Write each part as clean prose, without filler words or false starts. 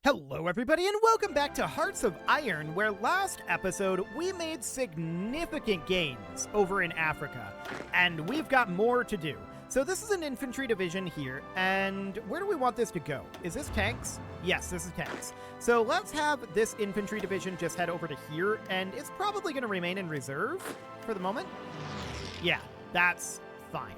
Hello everybody and welcome back to Hearts of Iron, where last episode we made significant gains over in Africa, and we've got more to do. So this is an infantry division here, and where do we want this to go? Is this tanks? Yes, this is tanks. So let's have this infantry division just head over to here, and it's probably going to remain in reserve for the moment. Yeah, that's fine.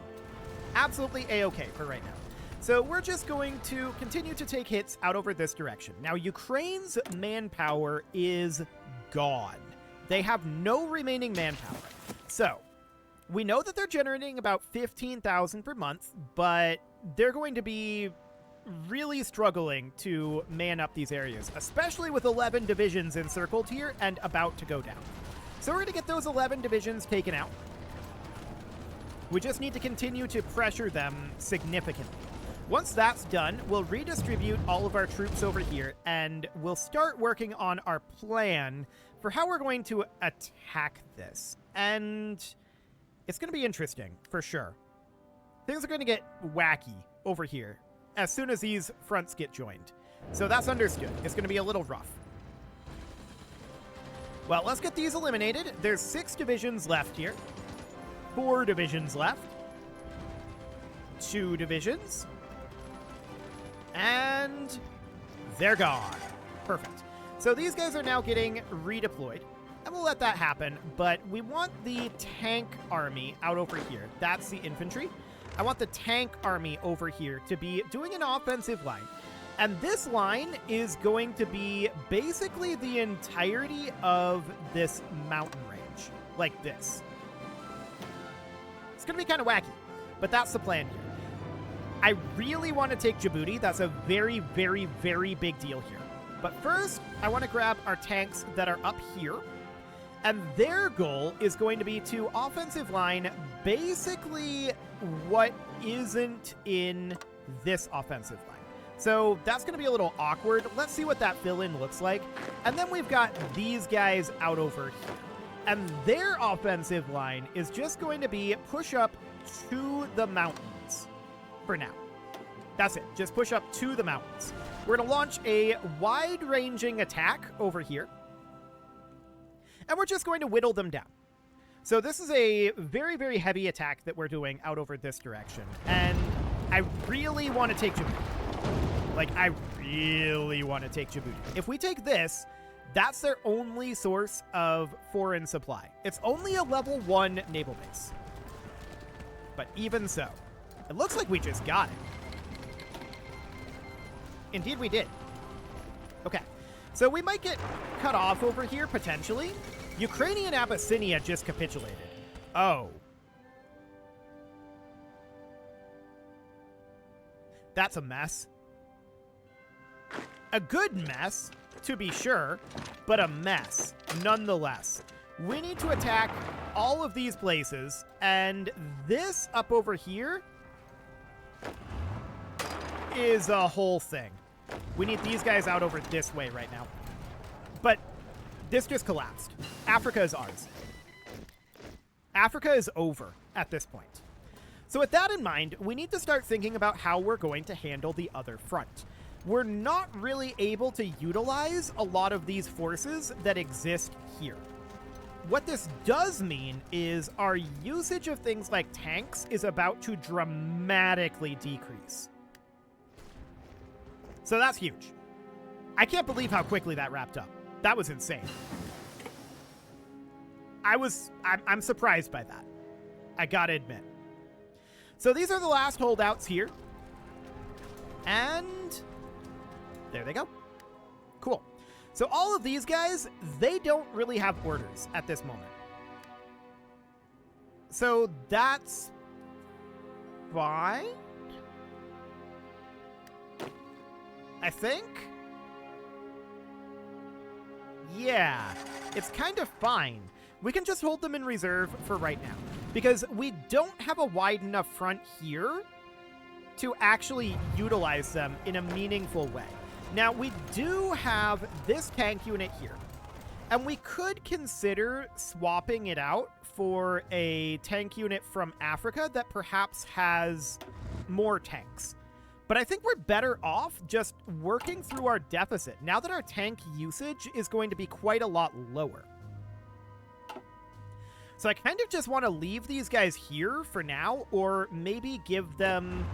Absolutely A-okay for right now. So we're just going to continue to take hits out over this direction. Now, Ukraine's manpower is gone. They have no remaining manpower. So we know that they're generating about 15,000 per month, but they're going to be really struggling to man up these areas, especially with 11 divisions encircled here and about to go down. So we're going to get those 11 divisions taken out. We just need to continue to pressure them significantly. Once that's done, we'll redistribute all of our troops over here, and we'll start working on our plan for how we're going to attack this. And it's going to be interesting, for sure. Things are going to get wacky over here as soon as these fronts get joined. So that's understood. It's going to be a little rough. Well, let's get these eliminated. There's 6 divisions left here. 4 divisions left. 2 divisions. And they're gone. Perfect. So these guys are now getting redeployed, and we'll let that happen, but we want the tank army out over here. That's the infantry. I want the tank army over here to be doing an offensive line. And this line is going to be basically the entirety of this mountain range, like this. It's going to be kind of wacky, but that's the plan here. I really want to take Djibouti. That's a very, very, very big deal here. But first, I want to grab our tanks that are up here. And their goal is going to be to offensive line basically what isn't in this offensive line. So that's going to be a little awkward. Let's see what that fill-in looks like. And then we've got these guys out over here. And their offensive line is just going to be push up to the mountains. For now. That's it. Just push up to the mountains. We're going to launch a wide-ranging attack over here. And we're just going to whittle them down. So this is a very, very heavy attack that we're doing out over this direction. And I really want to take Djibouti. Like, I really want to take Djibouti. If we take this, that's their only source of foreign supply. It's only a level 1 naval base. But even so, it looks like we just got it. Indeed we did. Okay, so we might get cut off over here, potentially. Ukrainian Abyssinia just capitulated. Oh. That's a mess. A good mess, to be sure, but a mess, nonetheless. We need to attack all of these places, and this up over here is a whole thing. We need these guys out over this way right now. But this just collapsed. Africa is ours. Africa is over at this point. So with that in mind, we need to start thinking about how we're going to handle the other front. We're not really able to utilize a lot of these forces that exist here. What this does mean is our usage of things like tanks is about to dramatically decrease. So that's huge. I can't believe how quickly that wrapped up. That was insane. I'm surprised by that. I gotta admit. So these are the last holdouts here. And there they go. Cool. So all of these guys, they don't really have orders at this moment. So that's fine, I think. Yeah, it's kind of fine. We can just hold them in reserve for right now, because we don't have a wide enough front here to actually utilize them in a meaningful way. Now, we do have this tank unit here, and we could consider swapping it out for a tank unit from Africa that perhaps has more tanks. But I think we're better off just working through our deficit now that our tank usage is going to be quite a lot lower. So I kind of just want to leave these guys here for now, or maybe give them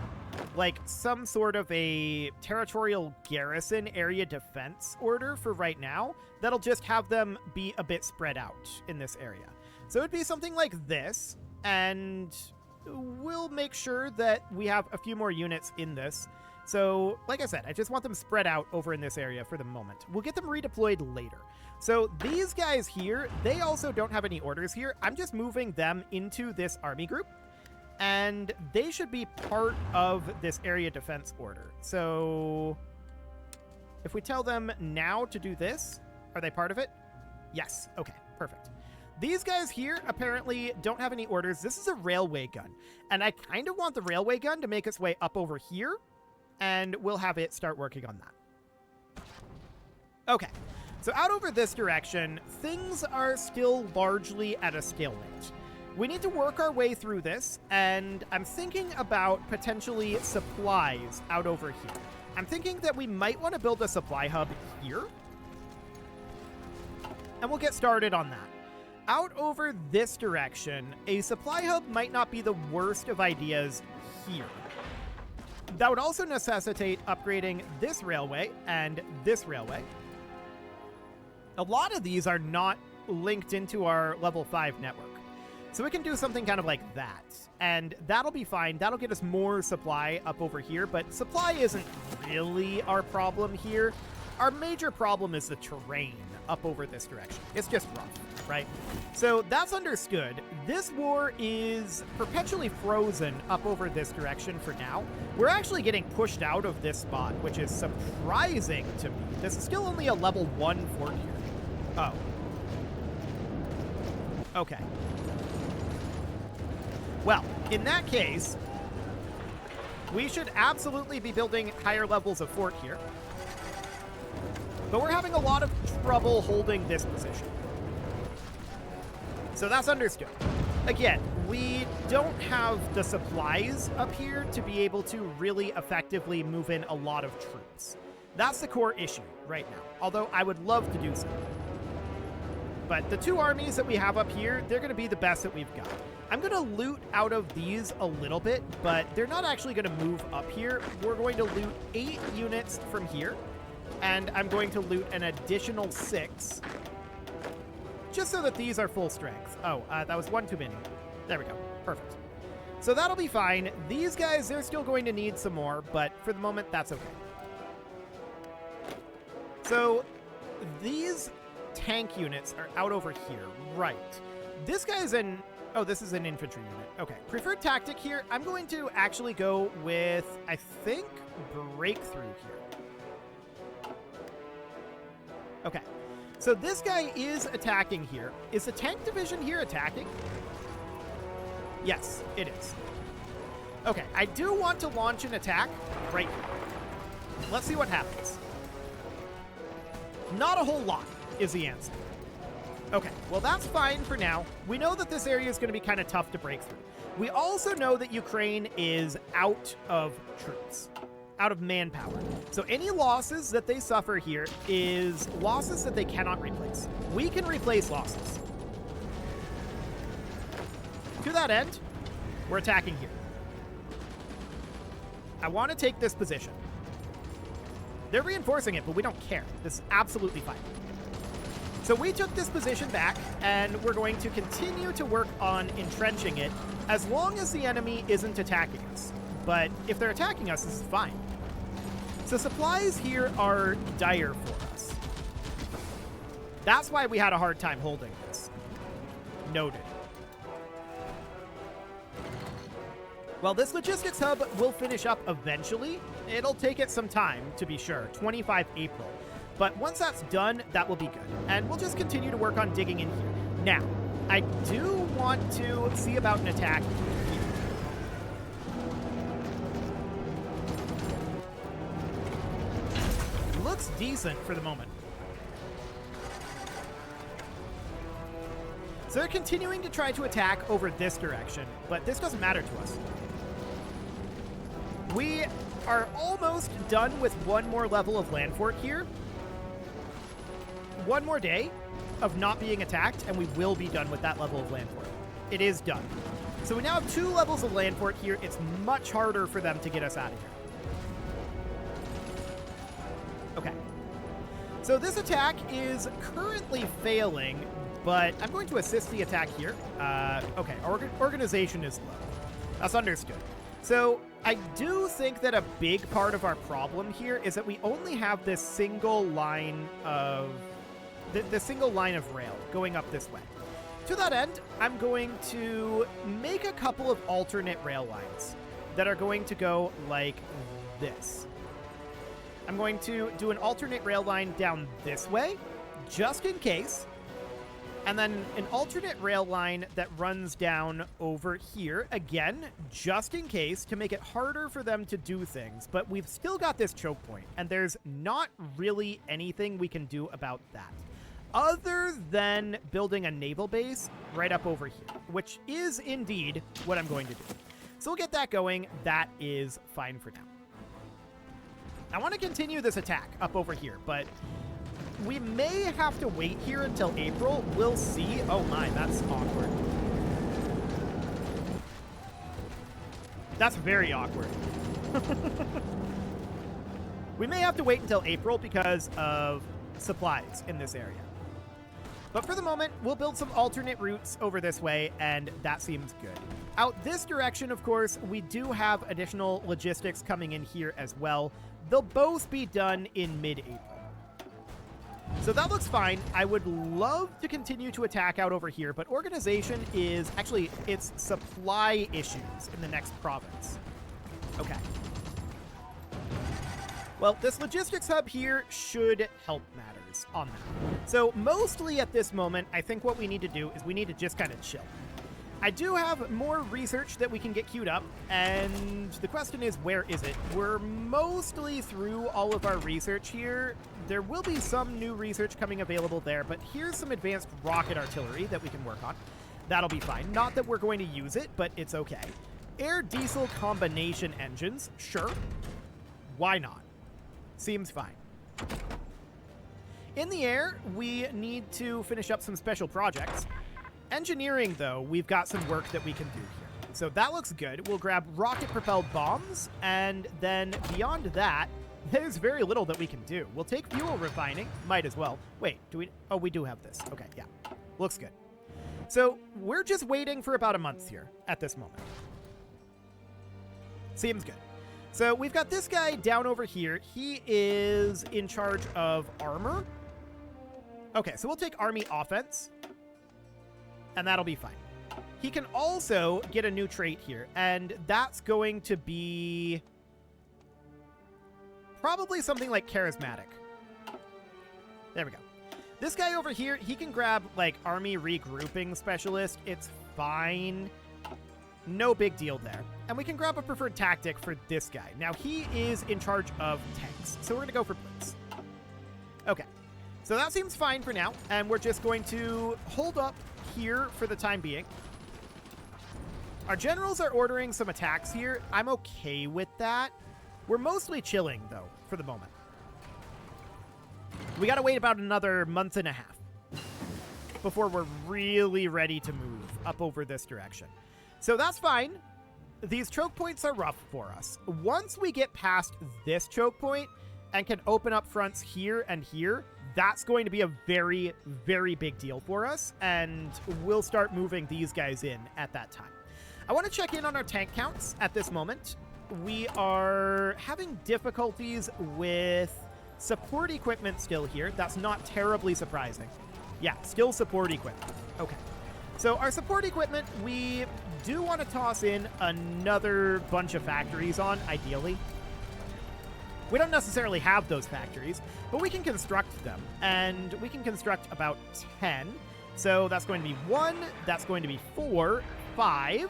like some sort of a territorial garrison area defense order for right now that'll just have them be a bit spread out in this area. So it'd be something like this, and we'll make sure that we have a few more units in this. So, like I said, I just want them spread out over in this area for the moment. We'll get them redeployed later. So these guys here, they also don't have any orders here. I'm just moving them into this army group, and they should be part of this area defense order. So if we tell them now to do this, are they part of it? Yes. Okay, perfect. These guys here apparently don't have any orders. This is a railway gun, and I kind of want the railway gun to make its way up over here, and we'll have it start working on that. Okay, so out over this direction, things are still largely at a stalemate. We need to work our way through this, and I'm thinking about potentially supplies out over here. I'm thinking that we might want to build a supply hub here, and we'll get started on that. Out over this direction, a supply hub might not be the worst of ideas here. That would also necessitate upgrading this railway and this railway. A lot of these are not linked into our level 5 network. So we can do something kind of like that, and that'll be fine. That'll get us more supply up over here, but supply isn't really our problem here. Our major problem is the terrain up over this direction. It's just rough, right? So that's understood. This war is perpetually frozen up over this direction for now. We're actually getting pushed out of this spot, which is surprising to me. This is still only a level 1 fort here. Oh. Okay. Well, in that case, we should absolutely be building higher levels of fort here. But we're having a lot of trouble holding this position. So that's understood. Again, we don't have the supplies up here to be able to really effectively move in a lot of troops. That's the core issue right now, although I would love to do so. But the two armies that we have up here, they're going to be the best that we've got. I'm going to loot out of these a little bit, but they're not actually going to move up here. We're going to loot 8 units from here, and I'm going to loot an additional 6, just so that these are full strength. Oh, that was one too many. There we go. Perfect. So that'll be fine. These guys, they're still going to need some more, but for the moment, that's okay. So these tank units are out over here. Right. This guy's in... Oh, this is an infantry unit. Okay. Preferred tactic here. I'm going to actually go with, I think, breakthrough here. Okay. So this guy is attacking here. Is the tank division here attacking? Yes, it is. Okay. I do want to launch an attack right here. Let's see what happens. Not a whole lot is the answer. Okay, well that's fine for now. We know that this area is going to be kind of tough to break through. We also know that Ukraine is out of troops, out of manpower. So any losses that they suffer here is losses that they cannot replace. We can replace losses. To that end, we're attacking here. I want to take this position. They're reinforcing it, but we don't care. This is absolutely fine. So we took this position back, and we're going to continue to work on entrenching it as long as the enemy isn't attacking us. But if they're attacking us, this is fine. So supplies here are dire for us. That's why we had a hard time holding this. Noted. Well, this logistics hub will finish up eventually. It'll take it some time, to be sure, 25 April. But once that's done, that will be good. And we'll just continue to work on digging in here. Now, I do want to see about an attack here. Looks decent for the moment. So they're continuing to try to attack over this direction, but this doesn't matter to us. We are almost done with one more level of land fort here. One more day of not being attacked, and we will be done with that level of land fort. It is done. So we now have 2 levels of land fort here. It's much harder for them to get us out of here. Okay. So this attack is currently failing, but I'm going to assist the attack here. Okay, our organization is low. That's understood. So I do think that a big part of our problem here is that we only have this single line of the single line of rail going up this way. To that end, I'm going to make a couple of alternate rail lines that are going to go like this. I'm going to do an alternate rail line down this way, just in case, and then an alternate rail line that runs down over here, again, just in case, to make it harder for them to do things. But we've still got this choke point, and there's not really anything we can do about that, other than building a naval base right up over here, which is indeed what I'm going to do. So we'll get that going. That is fine for now. I want to continue this attack up over here, but we may have to wait here until April. We'll see. Oh my, that's awkward. That's very awkward. We may have to wait until April because of supplies in this area. But for the moment, we'll build some alternate routes over this way, and that seems good. Out this direction, of course, we do have additional logistics coming in here as well. They'll both be done in mid-April. So that looks fine. I would love to continue to attack out over here, but organization is actually, it's supply issues in the next province. Okay. Well, this logistics hub here should help matters on that. So mostly at this moment, I think what we need to do is we need to just kind of chill. I do have more research that we can get queued up, and the question is, where is it? We're mostly through all of our research here. There will be some new research coming available there, but here's some advanced rocket artillery that we can work on. That'll be fine. Not that we're going to use it, but it's okay. Air-diesel combination engines, sure. Why not? Seems fine. In the air, we need to finish up some special projects. Engineering, though, we've got some work that we can do here. So that looks good. We'll grab rocket-propelled bombs, and then beyond that, there's very little that we can do. We'll take fuel refining. Might as well. Wait, do we... Oh, we do have this. Okay, yeah. Looks good. So we're just waiting for about a month here at this moment. Seems good. So we've got this guy down over here. He is in charge of armor. Okay, so we'll take army offense, and that'll be fine. He can also get a new trait here, and that's going to be probably something like charismatic. There we go. This guy over here, he can grab, like, army regrouping specialist. It's fine. No big deal there. And we can grab a preferred tactic for this guy. Now, he is in charge of tanks, so we're going to go for Blitz. Okay. So that seems fine for now, and we're just going to hold up here for the time being. Our generals are ordering some attacks here. I'm okay with that. We're mostly chilling, though, for the moment. We got to wait about another month and a half before we're really ready to move up over this direction. So that's fine. These choke points are rough for us. Once we get past this choke point and can open up fronts here and here, that's going to be a very, very big deal for us, and we'll start moving these guys in at that time. I want to check in on our tank counts at this moment. We are having difficulties with support equipment still here. That's not terribly surprising. Yeah, still support equipment. Okay. So our support equipment, we do want to toss in another bunch of factories on, ideally. We don't necessarily have those factories, but we can construct them, and we can construct about 10. So that's going to be 1, that's going to be 4, 5,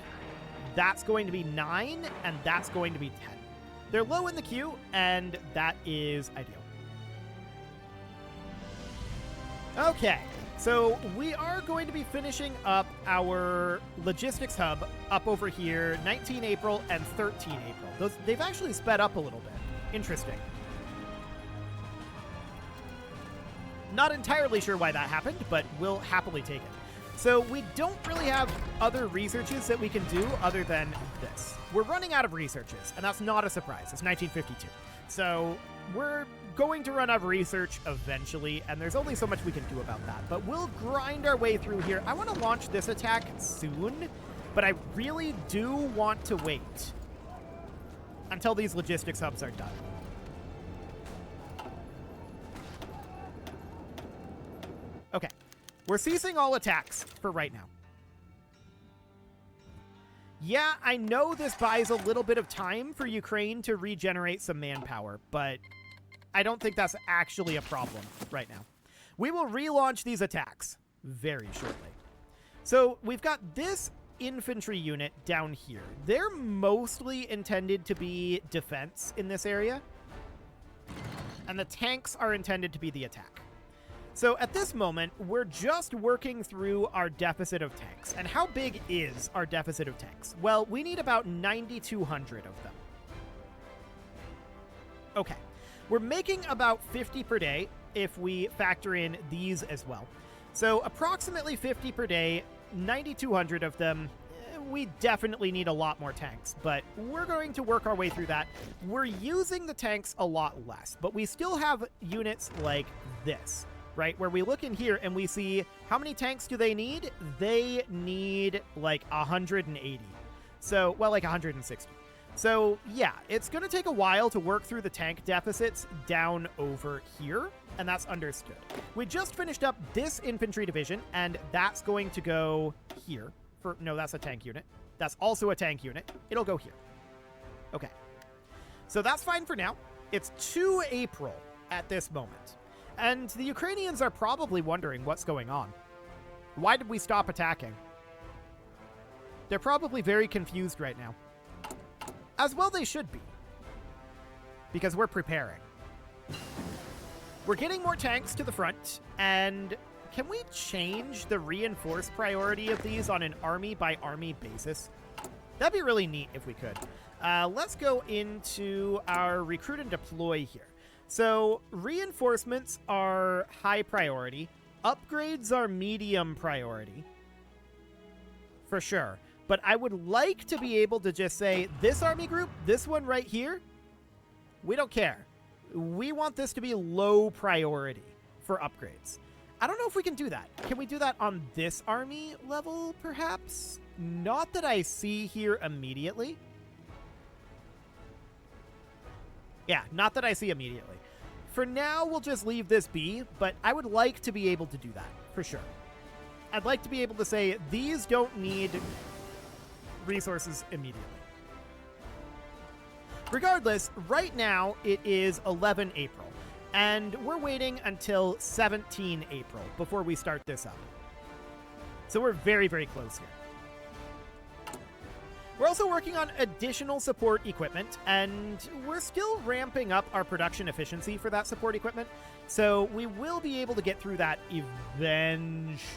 that's going to be 9, and that's going to be 10. They're low in the queue, and that is ideal. Okay, So we are going to be finishing up our logistics hub up over here, 19 April and 13 April. They've actually sped up a little bit. Interesting. Not entirely sure why that happened, but we'll happily take it. So we don't really have other researches that we can do other than this. We're running out of researches, and that's not a surprise. It's 1952. So we're going to run out of research eventually, and there's only so much we can do about that. But we'll grind our way through here. I want to launch this attack soon, but I really do want to wait until these logistics hubs are done. Okay. We're ceasing all attacks for right now. Yeah, I know this buys a little bit of time for Ukraine to regenerate some manpower, but I don't think that's actually a problem right now. We will relaunch these attacks very shortly. So we've got this infantry unit down here. They're mostly intended to be defense in this area, and the tanks are intended to be the attack. So at this moment, we're just working through our deficit of tanks. And how big is our deficit of tanks? Well, we need about 9,200 of them. Okay. We're making about 50 per day if we factor in these as well. So approximately 50 per day, 9,200 of them. We definitely need a lot more tanks, but we're going to work our way through that. We're using the tanks a lot less, but we still have units like this. Right, where we look in here and we see how many tanks do they need? They need like 180. So, well, like 160. So, yeah, it's going to take a while to work through the tank deficits down over here, and that's understood. We just finished up this infantry division, and that's going to go here. No, that's a tank unit. That's also a tank unit. It'll go here. Okay. So that's fine for now. It's 2 April at this moment. And the Ukrainians are probably wondering what's going on. Why did we stop attacking? They're probably very confused right now. As well they should be. Because we're preparing. We're getting more tanks to the front, and can we change the reinforced priority of these on an army-by-army basis? That'd be really neat if we could. Let's go into our recruit and deploy here. So, reinforcements are high priority. Upgrades are medium priority. For sure. But I would like to be able to just say, this army group, this one right here, we don't care. We want this to be low priority for upgrades. I don't know if we can do that. Can we do that on this army level, perhaps? Not that I see here immediately. Yeah, not that I see immediately. For now, we'll just leave this be, but I would like to be able to do that, for sure. I'd like to be able to say, these don't need resources immediately. Regardless, right now, it is 11 April, and we're waiting until 17 April before we start this up. So we're very, very close here. We're also working on additional support equipment, and we're still ramping up our production efficiency for that support equipment, so we will be able to get through that eventually.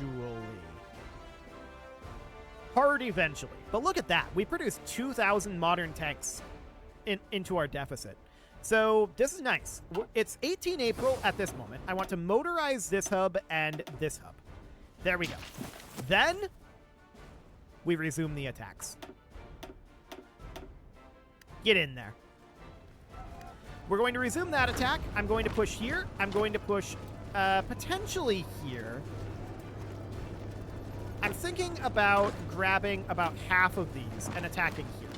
Hard eventually. But look at that. We produced 2,000 modern tanks into our deficit. So this is nice. It's 18 April at this moment. I want to motorize this hub and this hub. There we go. Then we resume the attacks. Get in there. We're going to resume that attack. I'm going to push here. I'm going to push potentially here. I'm thinking about grabbing about half of these and attacking here.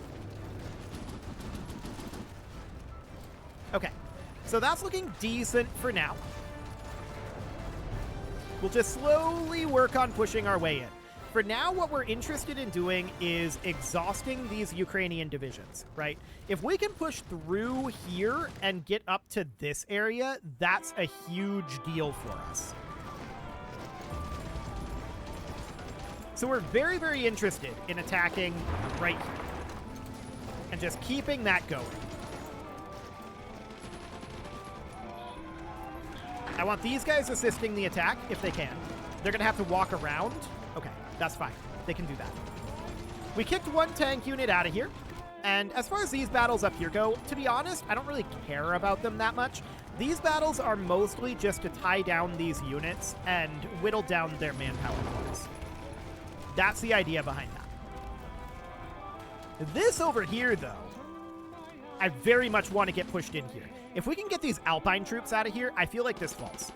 Okay, so that's looking decent for now. We'll just slowly work on pushing our way in. For now, what we're interested in doing is exhausting these Ukrainian divisions, right? If we can push through here and get up to this area, that's a huge deal for us. So we're very, very interested in attacking right here and just keeping that going. I want these guys assisting the attack if they can. They're going to have to walk around. Okay, that's fine. They can do that. We kicked one tank unit out of here. And as far as these battles up here go, to be honest, I don't really care about them that much. These battles are mostly just to tie down these units and whittle down their manpower levels. That's the idea behind that. This over here, though, I very much want to get pushed in here. If we can get these Alpine troops out of here, I feel like this falls.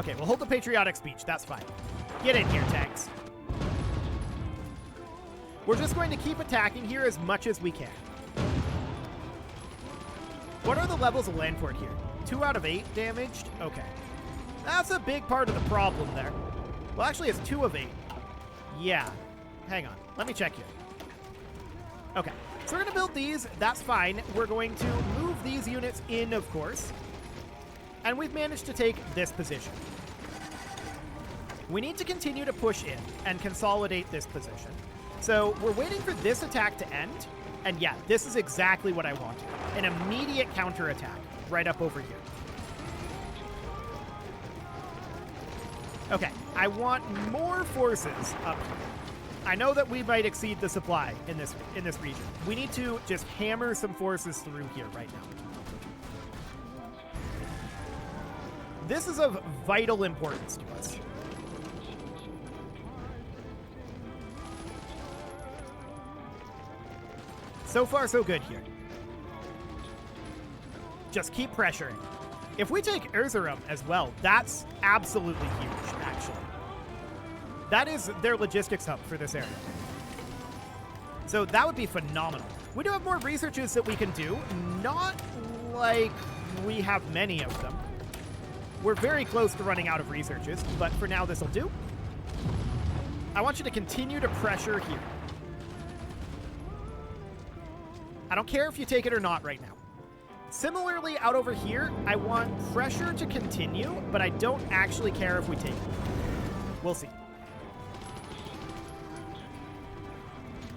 Okay, we'll hold the patriotic speech. That's fine. Get in here, tanks. We're just going to keep attacking here as much as we can. What are the levels of Landfort here? 2 out of 8 damaged? Okay. That's a big part of the problem there. Well, actually, it's 2 of 8. Yeah. Hang on. Let me check here. Okay. So we're going to build these. That's fine. We're going to move these units in, of course. And we've managed to take this position. We need to continue to push in and consolidate this position. So we're waiting for this attack to end. And yeah, this is exactly what I wanted. An immediate counterattack right up over here. Okay, I want more forces up here. I know that we might exceed the supply in this region. We need to just hammer some forces through here right now. This is of vital importance to us. So far, so good here. Just keep pressuring. If we take Erzurum as well, that's absolutely huge, actually. That is their logistics hub for this area. So that would be phenomenal. We do have more researches that we can do. Not like we have many of them. We're very close to running out of researches, but for now this will do. I want you to continue to pressure here. I don't care if you take it or not right now. Similarly, out over here, I want pressure to continue, but I don't actually care if we take it. We'll see.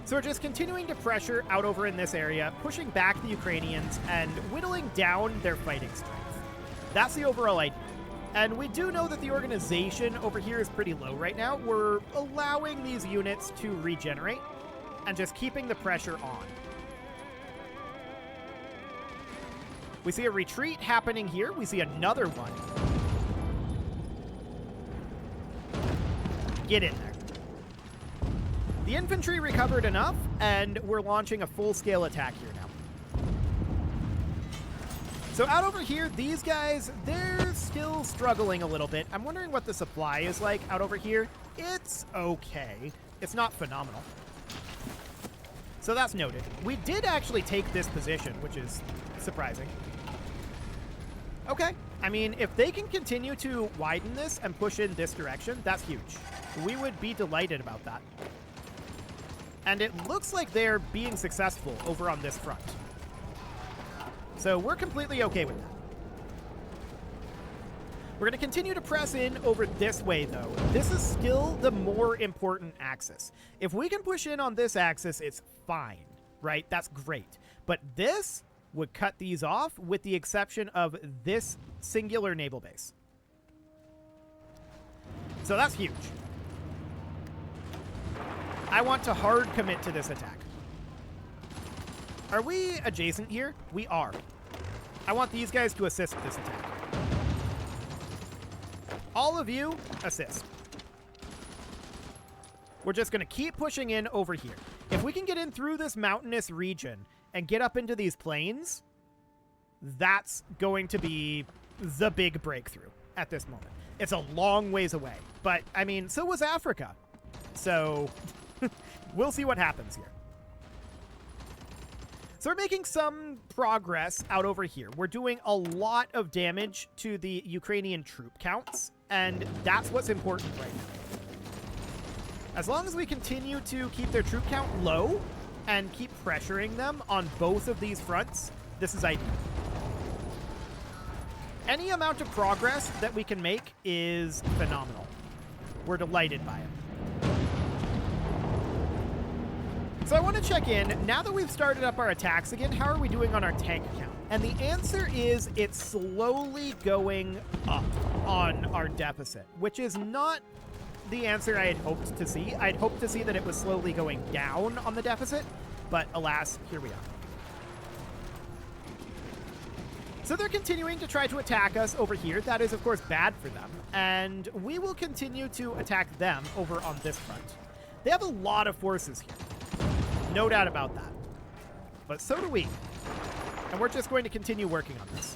So we're just continuing to pressure out over in this area, pushing back the Ukrainians and whittling down their fighting strength. That's the overall idea. And we do know that the organization over here is pretty low right now. We're allowing these units to regenerate and just keeping the pressure on. We see a retreat happening here. We see another one. Get in there. The infantry recovered enough, and we're launching a full-scale attack here now. So out over here, these guys, they're still struggling a little bit. I'm wondering what the supply is like out over here. It's okay. It's not phenomenal. So that's noted. We did actually take this position, which is surprising. Okay. I mean, if they can continue to widen this and push in this direction, that's huge. We would be delighted about that. And it looks like they're being successful over on this front. So we're completely okay with that. We're going to continue to press in over this way, though. This is still the more important axis. If we can push in on this axis, it's fine, right? That's great. But this would cut these off with the exception of this singular naval base. So that's huge. I want to hard commit to this attack. Are we adjacent here? We are. I want these guys to assist this attack. All of you, assist. We're just going to keep pushing in over here. If we can get in through this mountainous region and get up into these plains, that's going to be the big breakthrough at this moment. It's a long ways away, but I mean, so was Africa. So we'll see what happens here. So we're making some progress out over here. We're doing a lot of damage to the Ukrainian troop counts, and that's what's important right now. As long as we continue to keep their troop count low and keep pressuring them on both of these fronts, this is ideal. Any amount of progress that we can make is phenomenal. We're delighted by it. So I want to check in, now that we've started up our attacks again, how are we doing on our tank count? And the answer is it's slowly going up on our deficit, which is not the answer I had hoped to see. I'd hoped to see that it was slowly going down on the deficit, but alas, here we are. So they're continuing to try to attack us over here. That is, of course, bad for them, and we will continue to attack them over on this front. They have a lot of forces here. No doubt about that. But so do we. And we're just going to continue working on this.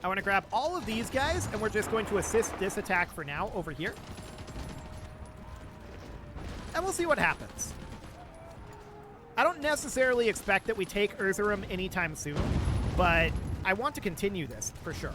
I want to grab all of these guys, and we're just going to assist this attack for now over here. And we'll see what happens. I don't necessarily expect that we take Erzurum anytime soon, but I want to continue this for sure.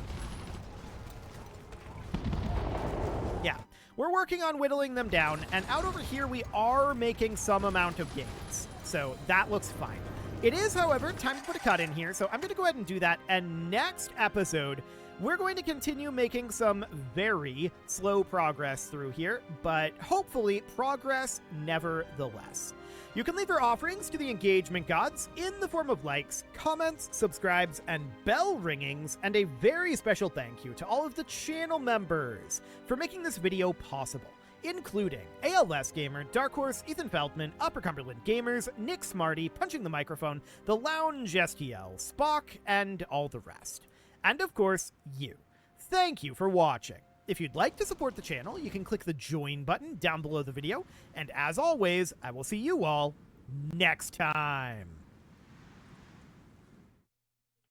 Yeah. We're working on whittling them down, and out over here we are making some amount of gains. So that looks fine. It is, however, time to put a cut in here, so I'm going to go ahead and do that. And next episode, we're going to continue making some very slow progress through here, but hopefully progress nevertheless. You can leave your offerings to the engagement gods in the form of likes, comments, subscribes, and bell ringings, and a very special thank you to all of the channel members for making this video possible, including ALS Gamer, Dark Horse, Ethan Feldman, Upper Cumberland Gamers, Nick Smarty, Punching the Microphone, The Lounge STL, Spock, and all the rest. And of course, you. Thank you for watching. If you'd like to support the channel, you can click the join button down below the video, and as always, I will see you all next time.